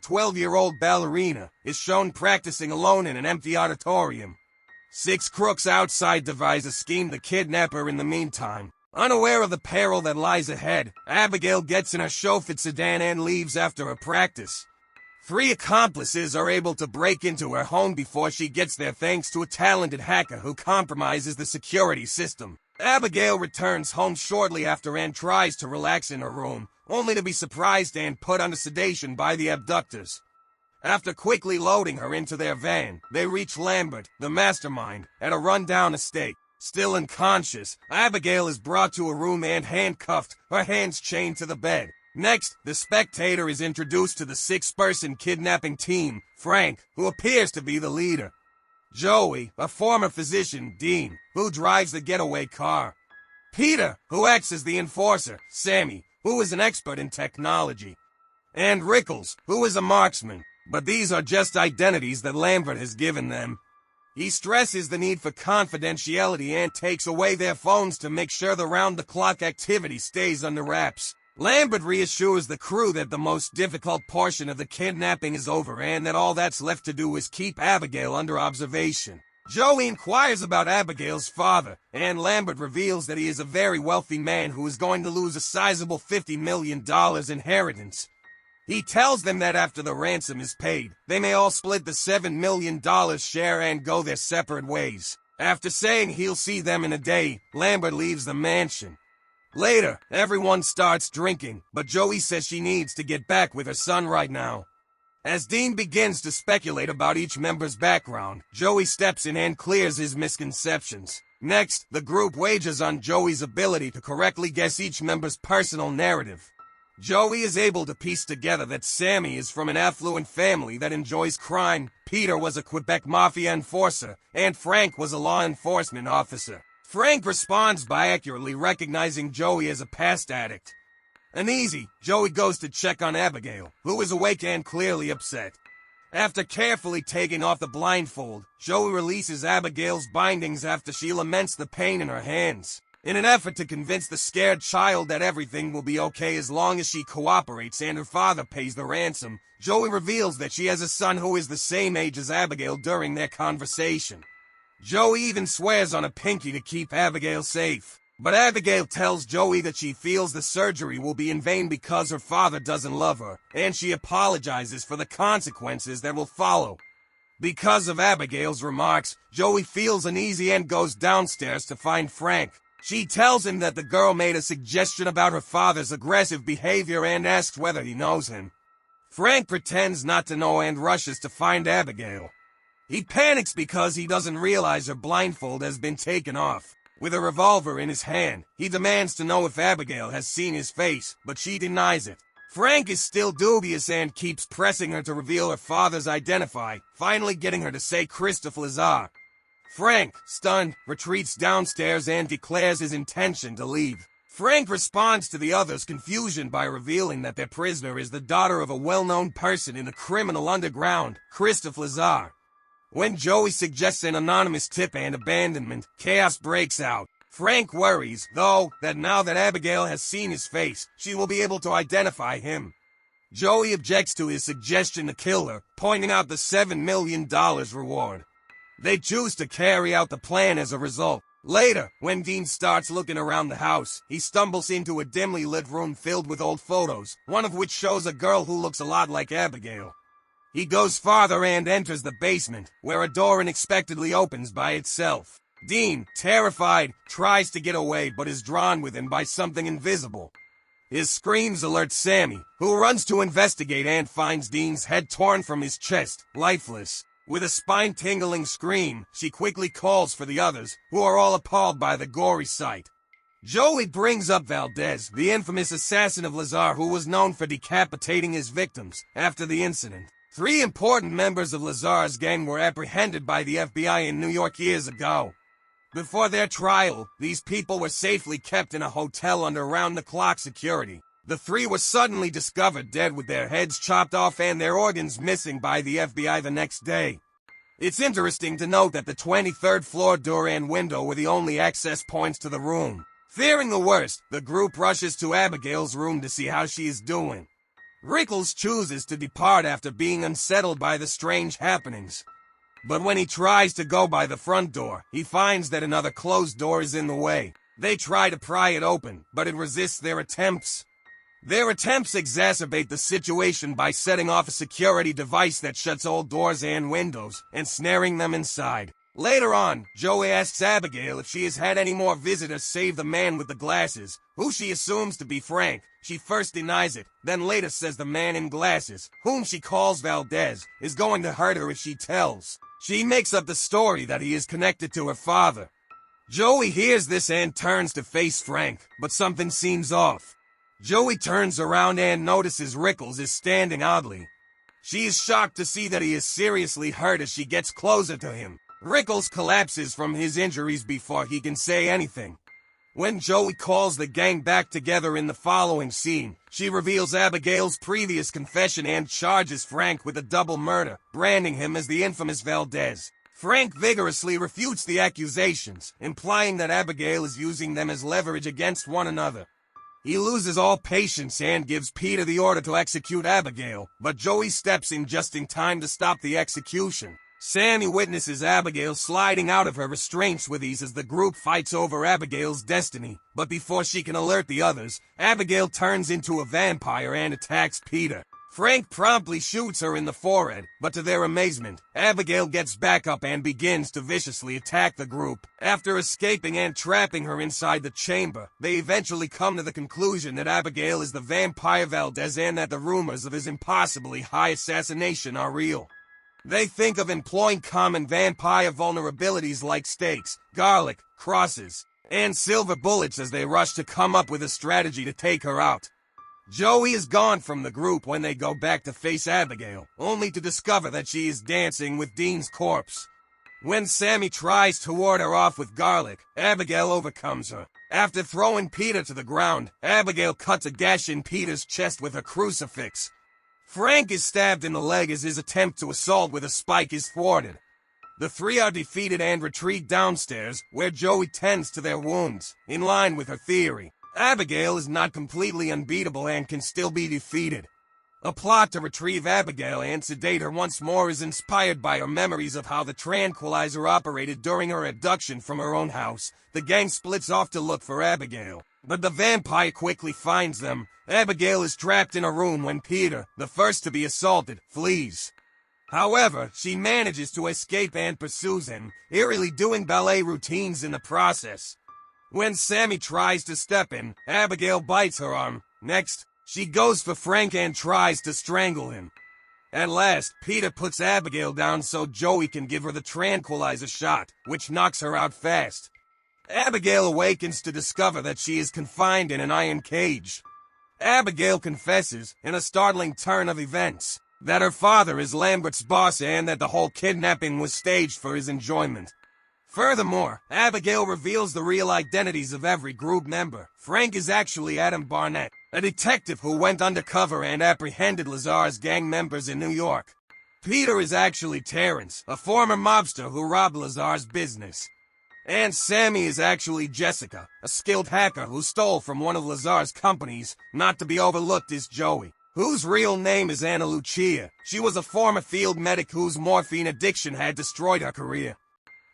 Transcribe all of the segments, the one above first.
12-year-old ballerina, is shown practicing alone in an empty auditorium. 6 crooks outside devise a scheme to kidnap her in the meantime. Unaware of the peril that lies ahead, Abagail gets in her chauffeured sedan and leaves after her practice. 3 accomplices are able to break into her home before she gets there thanks to a talented hacker who compromises the security system. Abagail returns home shortly after and tries to relax in her room, only to be surprised and put under sedation by the abductors. After quickly loading her into their van, they reach Lambert, the mastermind, at a rundown estate. Still unconscious, Abagail is brought to a room and handcuffed, her hands chained to the bed. Next, the spectator is introduced to the 6-person kidnapping team, Frank, who appears to be the leader. Joey, a former physician, Dean, who drives the getaway car. Peter, who acts as the enforcer, Sammy, who is an expert in technology. And Rickles, who is a marksman. But these are just identities that Lambert has given them. He stresses the need for confidentiality and takes away their phones to make sure the round-the-clock activity stays under wraps. Lambert reassures the crew that the most difficult portion of the kidnapping is over and that all that's left to do is keep Abagail under observation. Joey inquires about Abigail's father, and Lambert reveals that he is a very wealthy man who is going to lose a sizable $50 million inheritance. He tells them that after the ransom is paid, they may all split the $7 million share and go their separate ways. After saying he'll see them in a day, Lambert leaves the mansion. Later, everyone starts drinking, but Joey says she needs to get back with her son right now. As Dean begins to speculate about each member's background, Joey steps in and clears his misconceptions. Next, the group wagers on Joey's ability to correctly guess each member's personal narrative. Joey is able to piece together that Sammy is from an affluent family that enjoys crime, Peter was a Quebec Mafia enforcer, and Frank was a law enforcement officer. Frank responds by accurately recognizing Joey as a past addict. Uneasy, Joey goes to check on Abagail, who is awake and clearly upset. After carefully taking off the blindfold, Joey releases Abigail's bindings after she laments the pain in her hands. In an effort to convince the scared child that everything will be okay as long as she cooperates and her father pays the ransom, Joey reveals that she has a son who is the same age as Abagail during their conversation. Joey even swears on a pinky to keep Abagail safe. But Abagail tells Joey that she feels the surgery will be in vain because her father doesn't love her, and she apologizes for the consequences that will follow. Because of Abigail's remarks, Joey feels uneasy and goes downstairs to find Frank. She tells him that the girl made a suggestion about her father's aggressive behavior and asks whether he knows him. Frank pretends not to know and rushes to find Abagail. He panics because he doesn't realize her blindfold has been taken off. With a revolver in his hand, he demands to know if Abagail has seen his face, but she denies it. Frank is still dubious and keeps pressing her to reveal her father's identity, finally getting her to say Christophe Lazare. Frank, stunned, retreats downstairs and declares his intention to leave. Frank responds to the others' confusion by revealing that their prisoner is the daughter of a well-known person in the criminal underground, Christophe Lazare. When Joey suggests an anonymous tip and abandonment, chaos breaks out. Frank worries, though, that now that Abagail has seen his face, she will be able to identify him. Joey objects to his suggestion to kill her, pointing out the $7 million reward. They choose to carry out the plan as a result. Later, when Dean starts looking around the house, he stumbles into a dimly lit room filled with old photos, one of which shows a girl who looks a lot like Abagail. He goes farther and enters the basement, where a door unexpectedly opens by itself. Dean, terrified, tries to get away but is drawn with him by something invisible. His screams alert Sammy, who runs to investigate and finds Dean's head torn from his chest, lifeless. With a spine-tingling scream, she quickly calls for the others, who are all appalled by the gory sight. Joey brings up Valdez, the infamous assassin of Lazare who was known for decapitating his victims, after the incident. 3 important members of Lazare's gang were apprehended by the FBI in New York years ago. Before their trial, these people were safely kept in a hotel under round-the-clock security. The 3 were suddenly discovered dead with their heads chopped off and their organs missing by the FBI the next day. It's interesting to note that the 23rd floor door and window were the only access points to the room. Fearing the worst, the group rushes to Abigail's room to see how she is doing. Rickles chooses to depart after being unsettled by the strange happenings. But when he tries to go by the front door, he finds that another closed door is in the way. They try to pry it open, but it resists their attempts. Their attempts exacerbate the situation by setting off a security device that shuts all doors and windows, and snaring them inside. Later on, Joey asks Abagail if she has had any more visitors save the man with the glasses, who she assumes to be Frank. She first denies it, then later says the man in glasses, whom she calls Valdez, is going to hurt her if she tells. She makes up the story that he is connected to her father. Joey hears this and turns to face Frank, but something seems off. Joey turns around and notices Rickles is standing oddly. She is shocked to see that he is seriously hurt as she gets closer to him. Rickles collapses from his injuries before he can say anything. When Joey calls the gang back together in the following scene, she reveals Abagail's previous confession and charges Frank with a double murder, branding him as the infamous Valdez. Frank vigorously refutes the accusations, implying that Abagail is using them as leverage against one another. He loses all patience and gives Peter the order to execute Abagail, but Joey steps in just in time to stop the execution. Sammy witnesses Abagail sliding out of her restraints with ease as the group fights over Abagail's destiny, but before she can alert the others, Abagail turns into a vampire and attacks Peter. Frank promptly shoots her in the forehead, but to their amazement, Abagail gets back up and begins to viciously attack the group. After escaping and trapping her inside the chamber, they eventually come to the conclusion that Abagail is the vampire Valdez and that the rumors of his impossibly high assassination are real. They think of employing common vampire vulnerabilities like stakes, garlic, crosses, and silver bullets as they rush to come up with a strategy to take her out. Joey is gone from the group when they go back to face Abagail, only to discover that she is dancing with Dean's corpse. When Sammy tries to ward her off with garlic, Abagail overcomes her. After throwing Peter to the ground, Abagail cuts a gash in Peter's chest with a crucifix. Frank is stabbed in the leg as his attempt to assault with a spike is thwarted. The three are defeated and retreat downstairs, where Joey tends to their wounds, in line with her theory. Abagail is not completely unbeatable and can still be defeated. A plot to retrieve Abagail and sedate her once more is inspired by her memories of how the tranquilizer operated during her abduction from her own house. The gang splits off to look for Abagail, but the vampire quickly finds them. Abagail is trapped in a room when Peter, the first to be assaulted, flees. However, she manages to escape and pursues him, eerily doing ballet routines in the process. When Sammy tries to step in, Abagail bites her arm. Next, she goes for Frank and tries to strangle him. At last, Peter puts Abagail down so Joey can give her the tranquilizer shot, which knocks her out fast. Abagail awakens to discover that she is confined in an iron cage. Abagail confesses, in a startling turn of events, that her father is Lambert's boss and that the whole kidnapping was staged for his enjoyment. Furthermore, Abagail reveals the real identities of every group member. Frank is actually Adam Barnett, a detective who went undercover and apprehended Lazar's gang members in New York. Peter is actually Terrence, a former mobster who robbed Lazar's business. And Sammy is actually Jessica, a skilled hacker who stole from one of Lazar's companies. Not to be overlooked is Joey, whose real name is Anna Lucia. She was a former field medic whose morphine addiction had destroyed her career.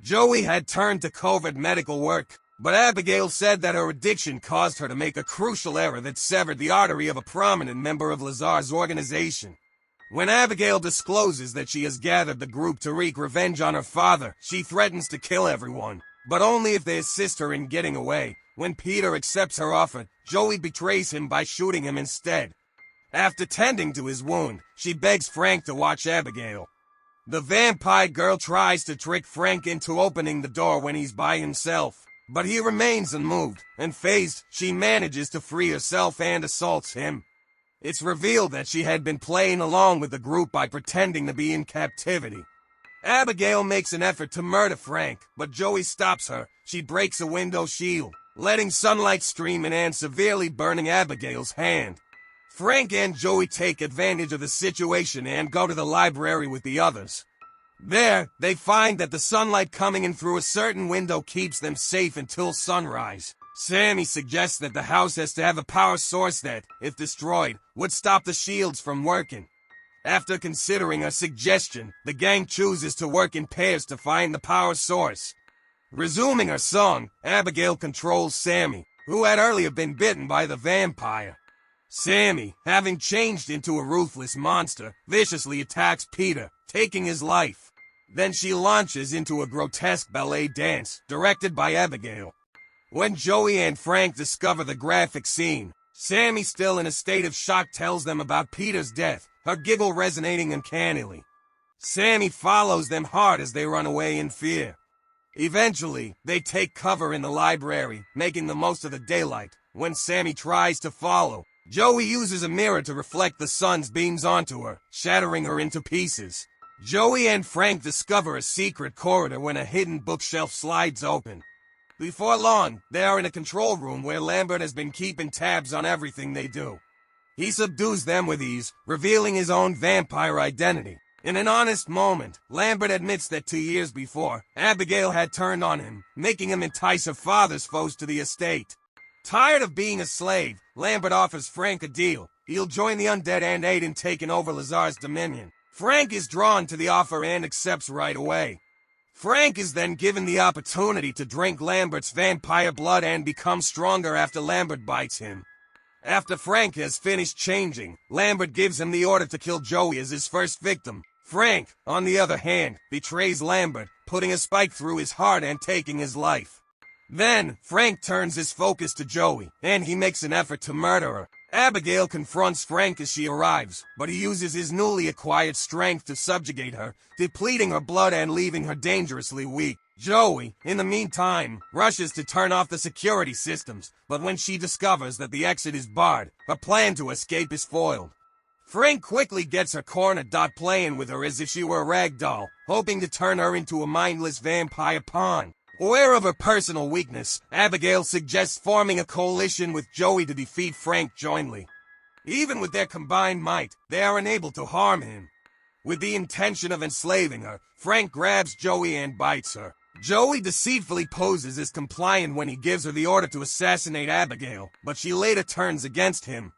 Joey had turned to covert medical work, but Abagail said that her addiction caused her to make a crucial error that severed the artery of a prominent member of Lazar's organization. When Abagail discloses that she has gathered the group to wreak revenge on her father, she threatens to kill everyone, but only if they assist her in getting away. When Peter accepts her offer, Joey betrays him by shooting him instead. After tending to his wound, she begs Frank to watch Abagail. The vampire girl tries to trick Frank into opening the door when he's by himself, but he remains unmoved, and phased, she manages to free herself and assaults him. It's revealed that she had been playing along with the group by pretending to be in captivity. Abagail makes an effort to murder Frank, but Joey stops her. She breaks a window shield, letting sunlight stream in and severely burning Abagail's hand. Frank and Joey take advantage of the situation and go to the library with the others. There, they find that the sunlight coming in through a certain window keeps them safe until sunrise. Sammy suggests that the house has to have a power source that, if destroyed, would stop the shields from working. After considering her suggestion, the gang chooses to work in pairs to find the power source. Resuming her song, Abagail controls Sammy, who had earlier been bitten by the vampire. Sammy, having changed into a ruthless monster, viciously attacks Peter, taking his life. Then she launches into a grotesque ballet dance, directed by Abagail. When Joey and Frank discover the graphic scene, Sammy, still in a state of shock, tells them about Peter's death, her giggle resonating uncannily. Sammy follows them hard as they run away in fear. Eventually, they take cover in the library, making the most of the daylight. When Sammy tries to follow, Joey uses a mirror to reflect the sun's beams onto her, shattering her into pieces. Joey and Frank discover a secret corridor when a hidden bookshelf slides open. Before long, they are in a control room where Lambert has been keeping tabs on everything they do. He subdues them with ease, revealing his own vampire identity. In an honest moment, Lambert admits that 2 years before, Abagail had turned on him, making him entice her father's foes to the estate. Tired of being a slave, Lambert offers Frank a deal. He'll join the undead and aid in taking over Lazar's dominion. Frank is drawn to the offer and accepts right away. Frank is then given the opportunity to drink Lambert's vampire blood and become stronger after Lambert bites him. After Frank has finished changing, Lambert gives him the order to kill Joey as his first victim. Frank, on the other hand, betrays Lambert, putting a spike through his heart and taking his life. Then, Frank turns his focus to Joey, and he makes an effort to murder her. Abagail confronts Frank as she arrives, but he uses his newly acquired strength to subjugate her, depleting her blood and leaving her dangerously weak. Joey, in the meantime, rushes to turn off the security systems, but when she discovers that the exit is barred, her plan to escape is foiled. Frank quickly gets her cornered, playing with her as if she were a rag doll, hoping to turn her into a mindless vampire pawn. Aware of her personal weakness, Abagail suggests forming a coalition with Joey to defeat Frank jointly. Even with their combined might, they are unable to harm him. With the intention of enslaving her, Frank grabs Joey and bites her. Joey deceitfully poses as compliant when he gives her the order to assassinate Abagail, but she later turns against him.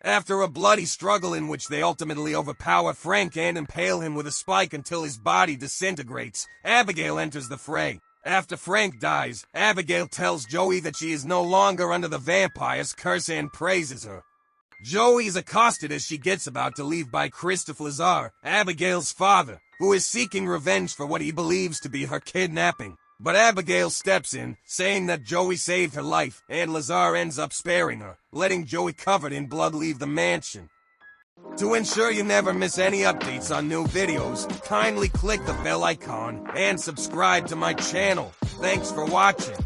After a bloody struggle in which they ultimately overpower Frank and impale him with a spike until his body disintegrates, Abagail enters the fray. After Frank dies, Abagail tells Joey that she is no longer under the vampire's curse and praises her. Joey is accosted as she gets about to leave by Christophe Lazar, Abagail's father, who is seeking revenge for what he believes to be her kidnapping. But Abagail steps in, saying that Joey saved her life, and Lazar ends up sparing her, letting Joey covered in blood leave the mansion. To ensure you never miss any updates on new videos, kindly click the bell icon and subscribe to my channel. Thanks for watching.